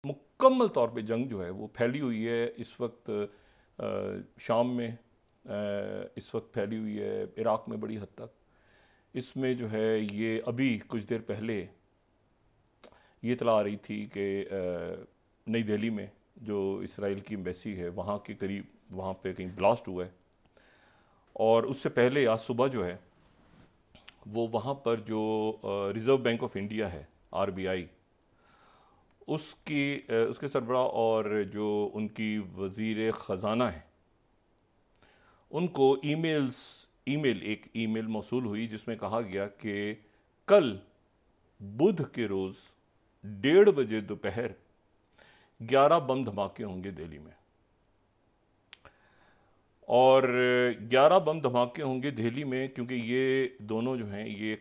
मुकम्मल तौर पे जंग जो है वो फैली हुई है इस वक्त शाम में, इस वक्त फैली हुई है इराक़ में बड़ी हद तक। इसमें जो है ये अभी कुछ देर पहले ये इतला आ रही थी कि नई दिल्ली में जो इसराइल की एम्बेसी है वहाँ के करीब, वहाँ पे कहीं ब्लास्ट हुआ है। और उससे पहले आज सुबह जो है वो वहाँ पर जो रिज़र्व बैंक ऑफ इंडिया है, RBI, उसके सरबराह और जो उनकी वज़ीर ख़जाना है, उनको एक ईमेल मौसूल हुई जिसमें कहा गया कि कल बुध के रोज़ 1:30 बजे दोपहर 11 बम धमाके होंगे दिल्ली में। और 11 बम धमाके होंगे दिल्ली में क्योंकि ये दोनों जो हैं ये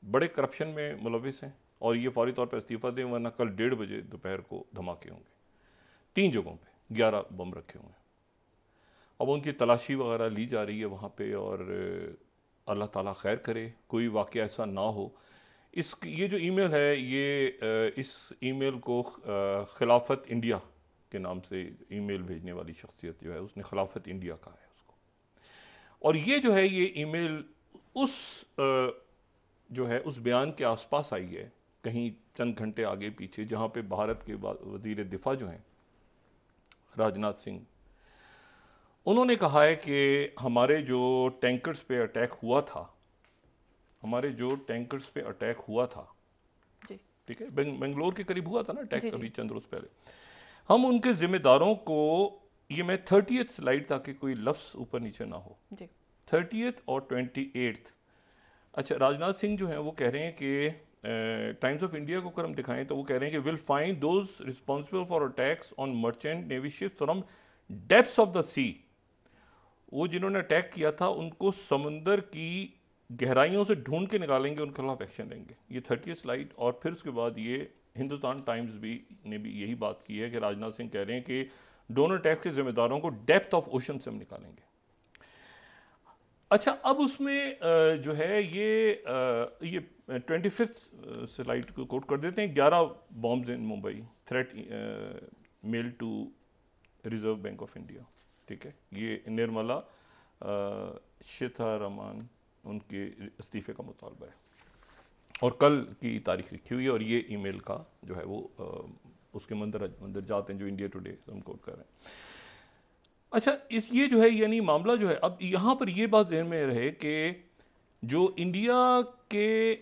बड़े करप्शन में मुलविस हैं और ये फौरी तौर पर इस्तीफ़ा दें, वरना कल 1:30 बजे दोपहर को धमाके होंगे। 3 जगहों पे 11 बम रखे हुए हैं। अब उनकी तलाशी वगैरह ली जा रही है वहाँ पे, और अल्लाह ताला खैर करे कोई वाक़या ऐसा ना हो। ये जो ईमेल है ये इस ईमेल को खिलाफत इंडिया के नाम से ईमेल भेजने वाली शख्सियत जो है उसने खिलाफत इंडिया कहा है उसको। और ये जो है ये ईमेल उस जो है उस बयान के आसपास आई है, कहीं चंद घंटे आगे पीछे, जहाँ पे भारत के वज़ीर दिफा जो हैं राजनाथ सिंह, उन्होंने कहा है कि हमारे जो टैंकर्स पे अटैक हुआ था, ठीक है, बेंगलोर के करीब हुआ था ना अटैक अभी चंद रोज पहले, हम उनके जिम्मेदारों को, ये मैं 30th स्लाइड ताकि कोई लफ्ज़ ऊपर नीचे ना हो, 30th और 28th। अच्छा, राजनाथ सिंह जो हैं वो कह रहे हैं कि टाइम्स ऑफ इंडिया को अगर हम दिखाएं तो वो कह रहे हैं कि will find those responsible for attacks on merchant navy ship from depths of the sea. वो जिन्होंने अटैक किया था उनको समुंदर की गहराइयों से ढूंढ के निकालेंगे, उनके खिलाफ एक्शन लेंगे। ये 30 स्लाइड। और फिर उसके बाद ये हिंदुस्तान टाइम्स ने भी यही बात की है कि राजनाथ सिंह कह रहे हैं कि दोनों अटैक के जिम्मेदारों को डेप्थ ऑफ ओशन से हम निकालेंगे। अच्छा, अब उसमें जो है ये 25th स्लाइड को कोट कर देते हैं। 11 bombs in Mumbai, threat mail to Reserve Bank of India, ठीक है। ये निर्मला सीतारमण उनके इस्तीफे का मुतालबा है और कल की तारीख लिखी हुई है, और ये ईमेल का जो है वो उसके अंदर जाते हैं जो इंडिया टुडे हम कोट कर रहे हैं। अच्छा, ये जो है यानी मामला जो है, अब यहाँ पर ये बात ज़हन में रहे कि जो इंडिया के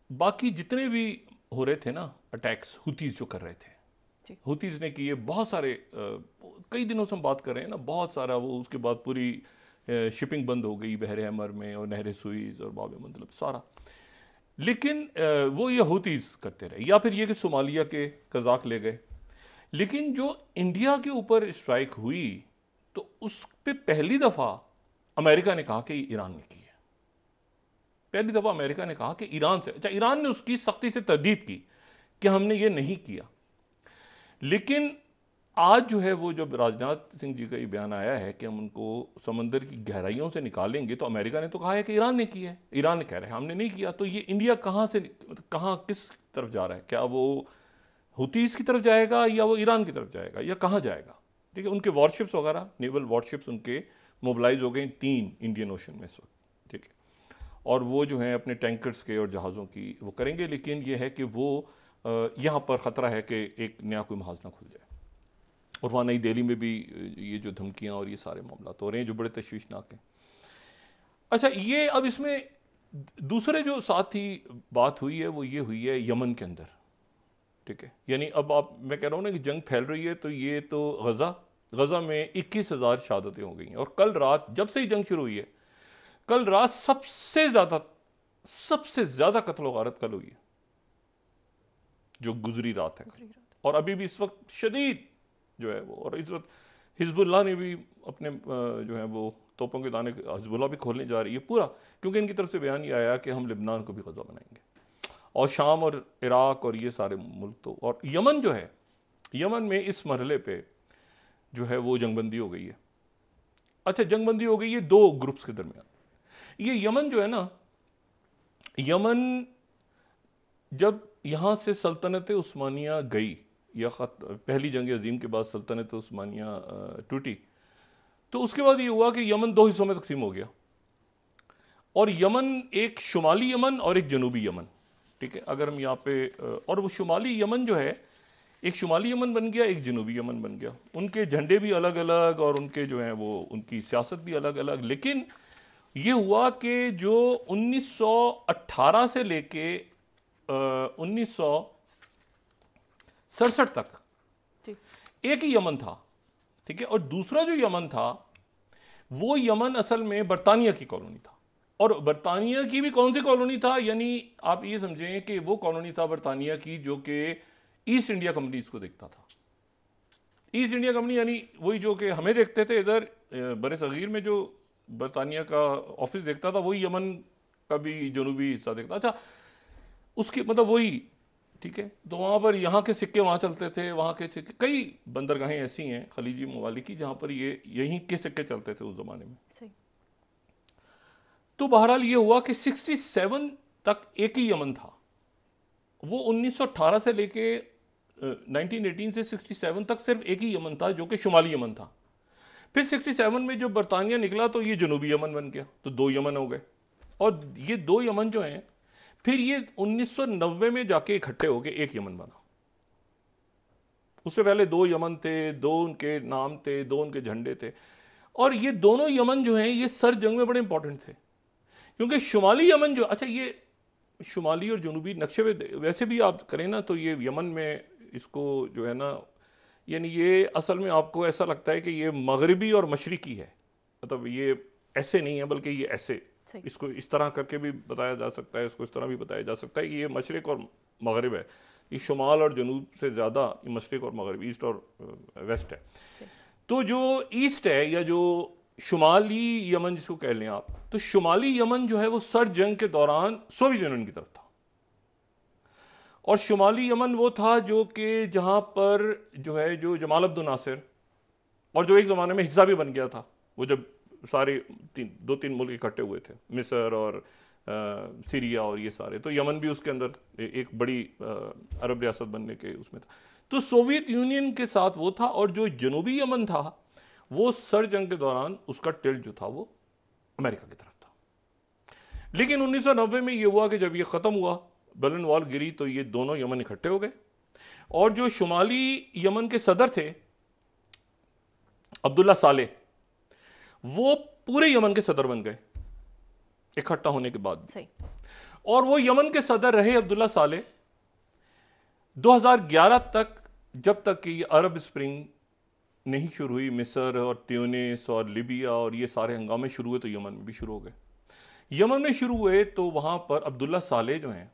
बाकी जितने भी हो रहे थे ना अटैक्स, हुतीज़ जो कर रहे थे, हुतीज़ ने किए बहुत सारे, कई दिनों से हम बात कर रहे हैं ना, बहुत सारा। वो उसके बाद पूरी शिपिंग बंद हो गई बहर हमर में और नहर सुइज़ और बाब मतलब सारा। लेकिन वो ये हुतीज़ करते रहे, या फिर ये कि सोमालिया के कज़ाक ले गए। लेकिन जो इंडिया के ऊपर स्ट्राइक हुई तो उस पर पहली दफ़ा अमेरिका ने कहा कि ईरान ने की है। पहली दफ़ा अमेरिका ने कहा कि ईरान से, अच्छा, ईरान ने उसकी सख्ती से तर्दीद की कि हमने ये नहीं किया। लेकिन आज जो है वो जब राजनाथ सिंह जी का ये बयान आया है कि हम उनको समंदर की गहराइयों से निकालेंगे, तो अमेरिका ने तो कहा है कि ईरान ने की है, ईरान कह रहे हैं हमने नहीं किया। तो ये इंडिया कहाँ किस तरफ जा रहा है? क्या वो हुतीज़ की तरफ जाएगा या वो ईरान की तरफ जाएगा या कहाँ जाएगा? ठीक है, उनके वॉरशिप्स वगैरह, नेवल वॉरशिप्स उनके मोबिलाइज हो गए 3 इंडियन ओशन में इस वक्त, ठीक है। और वो जो हैं अपने टैंकर्स के और जहाज़ों की वो करेंगे। लेकिन ये है कि वो यहाँ पर ख़तरा है कि एक नया कोई महाज ना खुल जाए। और वहाँ नई दिल्ली में भी ये जो धमकियाँ और ये सारे मामला तो हो रहे हैं जो बड़े तशवीशनाक हैं। अच्छा, ये अब इसमें दूसरे जो साथ ही बात हुई है वो ये हुई है यमन के अंदर, ठीक है। यानी अब मैं कह रहा हूँ ना कि जंग फैल रही है, तो ये तो गज़ा में 21,000 शहादतें हो गई हैं। और कल रात जब से ही जंग शुरू हुई है, कल रात सबसे ज़्यादा कत्ल व गारत कल हुई है, जो गुजरी रात है। और अभी भी इस वक्त शदीद जो है वो, और इस वक्त हिजबुल्लाह ने भी अपने जो है वो तोपों के दाने, हिजबुल्लाह भी खोलने जा रही है पूरा, क्योंकि इनकी तरफ से बयान ये आया कि हम लेबनान को भी गज़ा बनाएंगे, और शाम और इराक़ और ये सारे मुल्क तो। और यमन जो है, यमन में इस मरहले पे जो है वो जंगबंदी हो गई है। अच्छा, जंगबंदी हो गई है 2 ग्रुप्स के दरमियान। ये यमन जो है ना, यमन जब यहाँ से सल्तनत उस्मानिया गई, या पहली जंग अजीम के बाद सल्तनत उस्मानिया टूटी, तो उसके बाद ये हुआ कि यमन दो हिस्सों में तकसीम हो गया, और यमन एक शुमाली यमन और एक जनूबी यमन, ठीक है। अगर हम यहाँ पे और वो शुमाली यमन जो है, एक शुमाली यमन बन गया, एक जनूबी यमन बन गया। उनके झंडे भी अलग अलग और उनके जो हैं वो उनकी सियासत भी अलग अलग। लेकिन ये हुआ कि जो 1918 से लेके 1967 तक एक ही यमन था, ठीक है। और दूसरा जो यमन था वो यमन असल में बरतानिया की कॉलोनी था। और बरतानिया की भी कौन सी कॉलोनी था, यानी आप ये समझें कि वो कॉलोनी था बरतानिया की जो कि ईस्ट इंडिया कंपनी इसको देखता था। ईस्ट इंडिया कंपनी यानी वही जो कि हमें देखते थे इधर बरे सगीर में, जो बरतानिया का ऑफिस देखता था, वही यमन का भी जनूबी हिस्सा देखता। अच्छा, उसकी मतलब वही, ठीक है। तो वहाँ पर यहाँ के सिक्के वहाँ चलते थे, वहाँ के सिक्के, कई बंदरगाहें ऐसी हैं खलीजी ममालिक की जहाँ पर ये यहीं के सिक्के चलते थे उस ज़माने में। सही। तो बहरहाल ये हुआ कि 67 तक एक ही यमन था। वो 1918 से लेके 1918 से 67 तक सिर्फ एक ही यमन था जो कि शुमाली यमन था। फिर 67 में जो बरतानिया निकला तो ये जनूबी यमन बन गया, तो दो यमन हो गए। और ये दो यमन जो हैं फिर ये 1990 में जाके इकट्ठे हो गए, एक यमन बना। उससे पहले दो यमन थे, दो उनके नाम थे, दो उनके झंडे थे। और ये दोनों यमन जो हैं ये सर जंग में बड़े इंपॉर्टेंट थे, क्योंकि शुमाली यमन जो, अच्छा ये शुमाली और जनूबी नक्शे पे वैसे भी आप करें ना तो ये यमन में इसको जो है ना, यानी ये असल में आपको ऐसा लगता है कि ये मगरबी और मशरिकी है, मतलब ये ऐसे नहीं है बल्कि ये ऐसे, इसको इस तरह करके भी बताया जा सकता है, इसको इस तरह भी बताया जा सकता है कि ये मशरिक और मगरब है। ये शुमाल और जनूब से ज़्यादा मशरिक और मगरब, ईस्ट और वेस्ट है। तो जो ईस्ट है या जो शुमाली यमन जिसको कह लें आप, तो शुमाली यमन जो है वो सर जंग के दौरान सोवियत यूनियन की तरफ था। और शुमाली यमन वो था जो कि जहाँ पर जो है जो जमाल अब्दुल नासिर, और जो एक ज़माने में हिस्सा भी बन गया था, वो जब सारे दो तीन मुल्क इकट्ठे हुए थे, मिस्र और सीरिया और ये सारे, तो यमन भी उसके अंदर एक बड़ी अरब रियासत बनने के उसमें था। तो सोवियत यूनियन के साथ वो था। और जो जनूबी यमन था वो सर जंग के दौरान उसका टिल्ट जो था वो अमेरिका की तरफ था। लेकिन 1990 में ये हुआ कि जब ये ख़त्म हुआ, बर्लिन वॉल गिरी, तो ये दोनों यमन इकट्ठे हो गए। और जो शुमाली यमन के सदर थे अब्दुल्ला साले, वो पूरे यमन के सदर बन गए इकट्ठा होने के बाद। सही। और वो यमन के सदर रहे अब्दुल्ला साले 2011 तक, जब तक कि अरब स्प्रिंग नहीं शुरू हुई। मिस्र और ट्यूनिस और लीबिया और ये सारे हंगामे शुरू हुए तो यमन में भी शुरू हो गए। यमन में शुरू हुए तो वहाँ पर अब्दुल्ला साले जो हैं,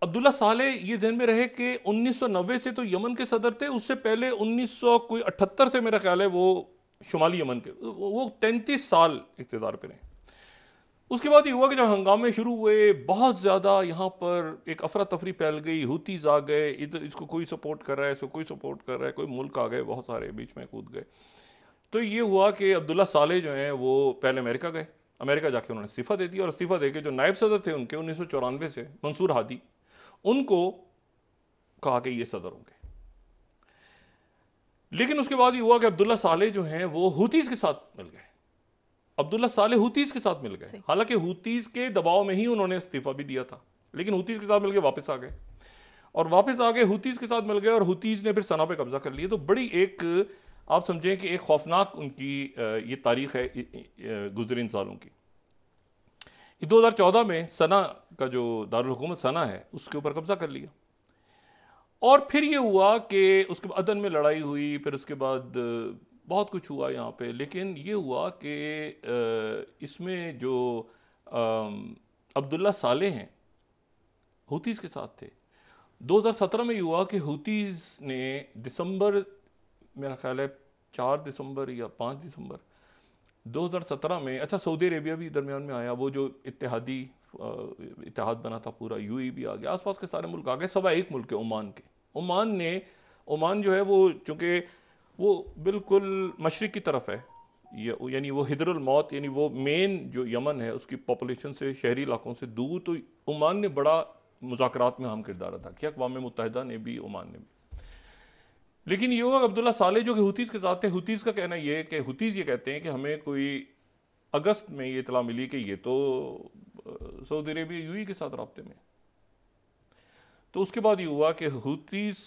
अब्दुल्ला साले ये ध्यान में रहे कि 1990 से तो यमन के सदर थे, उससे पहले 1978 से मेरा ख्याल है वो शुमाली यमन के, वो 33 साल इक़्तिदार पे रहे। उसके बाद ये हुआ कि जब हंगामे शुरू हुए, बहुत ज़्यादा यहाँ पर एक अफरा तफरी फैल गई, हुतीज़ आ गए, इधर इसको कोई सपोर्ट कर रहा है, इसको कोई सपोर्ट कर रहा है, कोई मुल्क आ गए, बहुत सारे बीच में कूद गए। तो ये हुआ कि अब्दुल्ला साले जो हैं वो पहले अमेरिका गए, अमेरिका जाके उन्होंने इस्तीफ़ा दे दिया। और इस्तीफ़ा दे के जो नायब सदर थे उनके 1994 से, मंसूर हादी, उनको कहा कि ये सदर होंगे। लेकिन उसके बाद ये हुआ कि अब्दुल्ला साले जो हैं वो हुतीज़ के साथ मिल गए। अब्दुल्ला साले हुतीज़ के साथ मिल गए, हालांकि हुतीज़ के दबाव में ही उन्होंने इस्तीफ़ा भी दिया था, लेकिन हुतीज़ के साथ मिल गए, वापस आ गए। और वापस आ गए, हुतीज़ के साथ मिल गए, और हुतीज़ ने फिर सना पे कब्जा कर लिया। तो बड़ी एक आप समझें कि एक खौफनाक उनकी ये तारीख़ है गुज़रे इन सालों की। 2014 में सना का जो दारुल हुकूमत सना है उसके ऊपर कब्जा कर लिया। और फिर ये हुआ कि उसके बाद अदन में लड़ाई हुई, फिर उसके बाद बहुत कुछ हुआ यहाँ पे। लेकिन ये हुआ कि इसमें जो अब्दुल्ला साले हैं हुतीज़ के साथ थे। 2017 में ये हुआ कि हुतीज़ ने दिसंबर, मेरा ख्याल है 4 दिसंबर या 5 दिसंबर 2017 में, अच्छा सऊदी अरेबिया भी दरमियान में आया, वो जो इत्तेहाद बना था पूरा, यूएई भी आ गया, आसपास के सारे मुल्क आ गए, सवा एक मुल्क है ओमान के। ओमान जो है वो चूँकि वो बिल्कुल मशरिक की तरफ है, यानी वो हिदरुल मौत, यानी वो मेन जो यमन है उसकी पॉपुलेशन से, शहरी इलाकों से दूर, तो ओमान ने बड़ा मुज़ाकरात में अहम किरदार अदा किया, अक़वाम मुत्तहिदा ने भी, ओमान ने भी। लेकिन ये हुआ अब्दुल्ला सालेह जो कि हुतीज़ के साथ थे, हुतीज़ का कहना ये है कि हुतीज़ ये कहते हैं कि हमें कोई अगस्त में ये इतला मिली कि ये तो सऊदी अरेबिया यूएई के साथ राब्ते में। तो उसके बाद ये हुआ कि हुतीज़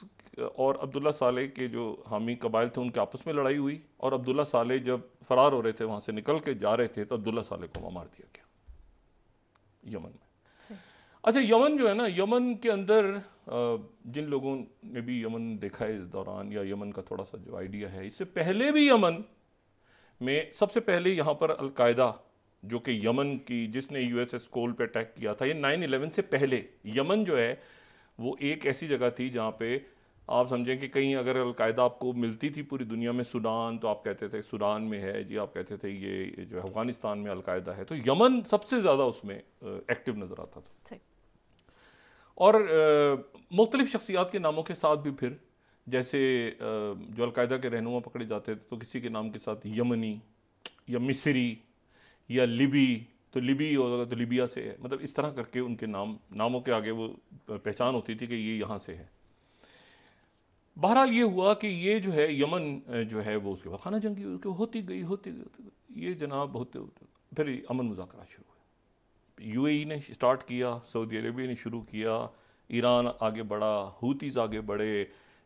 और अब्दुल्ला सालेह के जो हामी कबाइल थे उनके आपस में लड़ाई हुई, और अब्दुल्ला सालेह जब फरार हो रहे थे, वहाँ से निकल के जा रहे थे, तो अब्दुल्ला सालेह को वहाँ मार दिया गया यमन में। अच्छा, यमन जो है ना, यमन के अंदर जिन लोगों ने भी यमन देखा है इस दौरान, या यमन का थोड़ा सा जो आइडिया है, इससे पहले भी यमन में सबसे पहले यहाँ पर अलकायदा जो कि यमन की, जिसने यूएसएस कोल पे अटैक किया था, ये 9/11 से पहले यमन जो है वो एक ऐसी जगह थी जहाँ पे आप समझें कि कहीं अगर अलकायदा आपको मिलती थी पूरी दुनिया में, सूडान तो आप कहते थे सूडान में है जी, आप कहते थे ये जो अफगानिस्तान में अलकायदा है, तो यमन सबसे ज़्यादा उसमें एक्टिव नज़र आता था। और मुख्तलिफ शख्सियात के नामों के साथ भी फिर, जैसे जो अलकायदा के रहनुमा पकड़े जाते थे तो किसी के नाम के साथ यमनी या मिस्री या लिबी, तो लिबी होगा तो लिबिया से है, मतलब इस तरह करके उनके नामों के आगे वो पहचान होती थी कि ये यहाँ से है। बहरहाल ये हुआ कि ये जो है यमन जो है वो उसके बाद खाना जंगी होती गई, ये जनाब होते फिर अमन मुज़ाकरात शुरू हुए। यूएई ने स्टार्ट किया, सऊदी अरेबिया ने शुरू किया, ईरान आगे बढ़ा, हुतीज़ आगे बढ़े,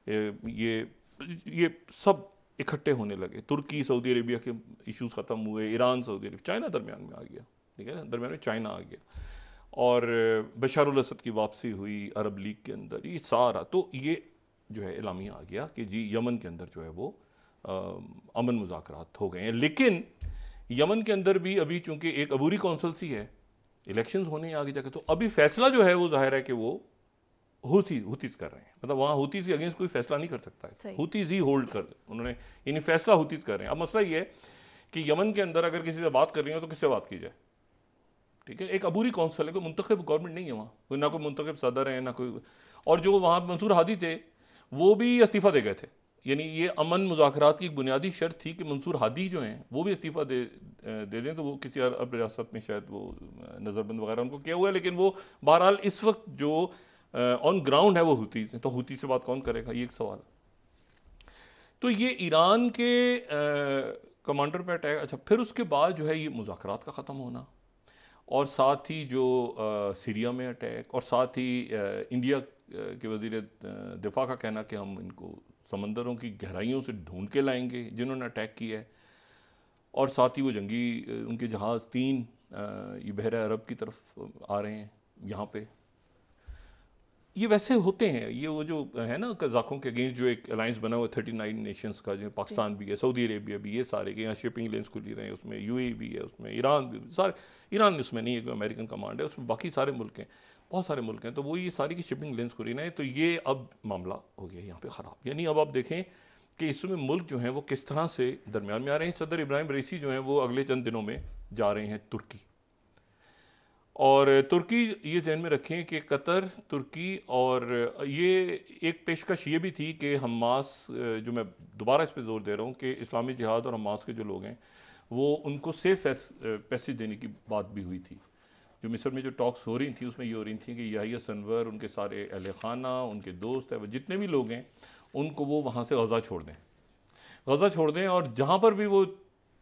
ये सब इकट्ठे होने लगे। तुर्की सऊदी अरेबिया के इश्यूज़ ख़त्म हुए, ईरान सऊदी अरेबिया, चाइना दरमियान में आ गया, ठीक है ना, दरमियान में चाइना आ गया, और बशारुल असद की वापसी हुई अरब लीग के अंदर, ये सारा तो ये जो है इलामिया आ गया कि जी यमन के अंदर जो है वो अमन मुज़ाकरात हो गए हैं। लेकिन यमन के अंदर भी अभी चूंकि एक अबूरी कौंसलसी है, इलेक्शंस होने हैं आगे जाके, तो अभी फैसला जो है वो जाहिर है कि वो हुतीज़ कर रहे हैं, मतलब वहाँ हुतीज़ के अगेंस्ट कोई फैसला नहीं कर सकता है, हुतीज़ ही होल्ड कर, उन्होंने यानी फैसला हुतीज़ कर रहे हैं। अब मसला ये है कि यमन के अंदर अगर किसी से बात कर रही हो तो किससे बात की जाए, ठीक है, एक अबूरी कौंसल है, कोई मुंतखब गवर्नमेंट नहीं है वहाँ, कोई ना कोई मुंतखब सदर है ना कोई, और जो वहाँ मंसूर हादी थे वो भी इस्तीफ़ा दे गए थे। यानी ये अमन मुज़ाकरात की एक बुनियादी शर्त थी कि मंसूर हादी जो हैं वो भी इस्तीफ़ा दे दें, तो वो किसी अरब रियासत में शायद वो नज़रबंद वगैरह उनको किया हुआ है, लेकिन वो बहरहाल इस वक्त जो ऑन ग्राउंड है वो हुतीज़ हैं, तो हुती से बात कौन करेगा, ये एक सवाल है। तो ये ईरान के कमांडर पे अटैक। अच्छा, फिर उसके बाद जो है ये मुज़ाकरात का ख़त्म होना, और साथ ही जो सीरिया में अटैक, और साथ ही इंडिया के वज़ीर दिफा का कहना कि हम इनको समंदरों की गहराइयों से ढूंढ के लाएंगे जिन्होंने अटैक किया है, और साथ ही वो जंगी उनके जहाज़ 3 ये बहरा अरब की तरफ आ रहे हैं यहाँ पे। ये वैसे होते हैं, ये वो जो है ना कज़ाकों के अगेंस्ट जो एक अलायंस बना हुआ 39 नेशंस का, जो पाकिस्तान भी है, सऊदी अरेबिया भी, ये सारे के यहाँ शिपिंग लेन्स खुल रहे हैं, उसमें यूएई भी है, उसमें ईरान भी, सारे, ईरान उसमें नहीं है, अमेरिकन कमांड है उसमें, बाकी सारे मुल्क हैं, बहुत सारे मुल्क हैं, तो वो ये सारी की शिपिंग लेन्स खुल रही है। तो ये अब मामला हो गया यहाँ पे ख़राब, यानी अब आप देखें कि इसमें मुल्क जो हैं वो किस तरह से दरमियान में आ रहे हैं। सदर इब्राहिम रईसी जो हैं वो अगले चंद दिनों में जा रहे हैं तुर्की, और तुर्की ये जहन में रखें कि कतर, तुर्की, और ये एक पेशकश ये भी थी कि हमास, जो मैं दोबारा इस पर जोर दे रहा हूँ कि इस्लामी जिहाद और हमास के जो लोग हैं वो उनको सेफ पैसेज देने की बात भी हुई थी। जो मिस्र में जो टॉक्स हो रही थी उसमें ये हो रही थी कि याहिया सिनवर, उनके सारे अहले खाना, उनके दोस्त है, वो जितने भी लोग हैं उनको वो वहाँ से गज़ा छोड़ दें, गज़ा छोड़ दें, और जहाँ पर भी वो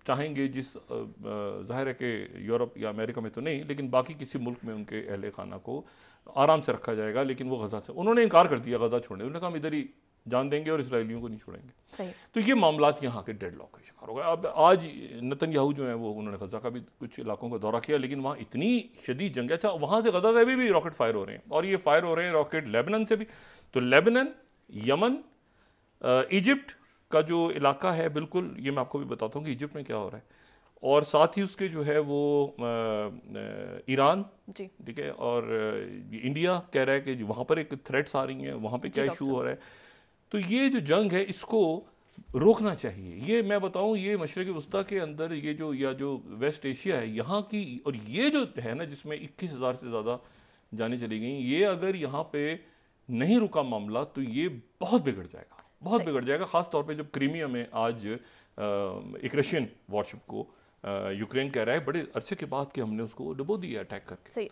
चाहेंगे, जिस ज़ाहिर है कि यूरोप या अमेरिका में तो नहीं, लेकिन बाकी किसी मुल्क में उनके अहले खाना को आराम से रखा जाएगा, लेकिन वो गज़ा से, उन्होंने इनकार कर दिया गज़ा छोड़ने, उन्होंने कहा हम इधर ही जान देंगे और इसराइलियों को नहीं छोड़ेंगे। तो ये मामलात यहाँ के डेडलॉक का शिकार हो गए। अब आज नेतन्याहू जो है वो, उन्होंने गज़ा का भी कुछ इलाकों का दौरा किया, लेकिन वहाँ इतनी शदीद जंग है। अच्छा, वहाँ से गज़ा से भी रॉकेट फायर हो रहे हैं, और ये फायर हो रहे हैं रॉकेट लेबनान से भी। तो लेबनान, यमन, इजिप्ट का जो इलाका है, बिल्कुल ये मैं आपको भी बताता हूँ कि इजिप्ट में क्या हो रहा है, और साथ ही उसके जो है वो ईरान, ठीक है, और इंडिया कह रहा है कि वहाँ पर एक थ्रेट्स आ रही हैं, वहाँ पे क्या इशू हो रहा है। तो ये जो जंग है इसको रोकना चाहिए। ये मैं बताऊँ, ये मशरिक़ वस्ता के अंदर ये जो, या जो वेस्ट एशिया है यहाँ की, और ये जो है ना जिसमें 21,000 से ज़्यादा जाने चली गई, ये अगर यहाँ पे नहीं रुका मामला तो ये बहुत बिगड़ जाएगा, बहुत बिगड़ जाएगा। ख़ास तौर पे जब क्रीमिया में आज एक रशियन वॉरशिप को यूक्रेन कह रहा है बड़े अरसे के बाद कि हमने उसको डुबो दिया अटैक करके। सही,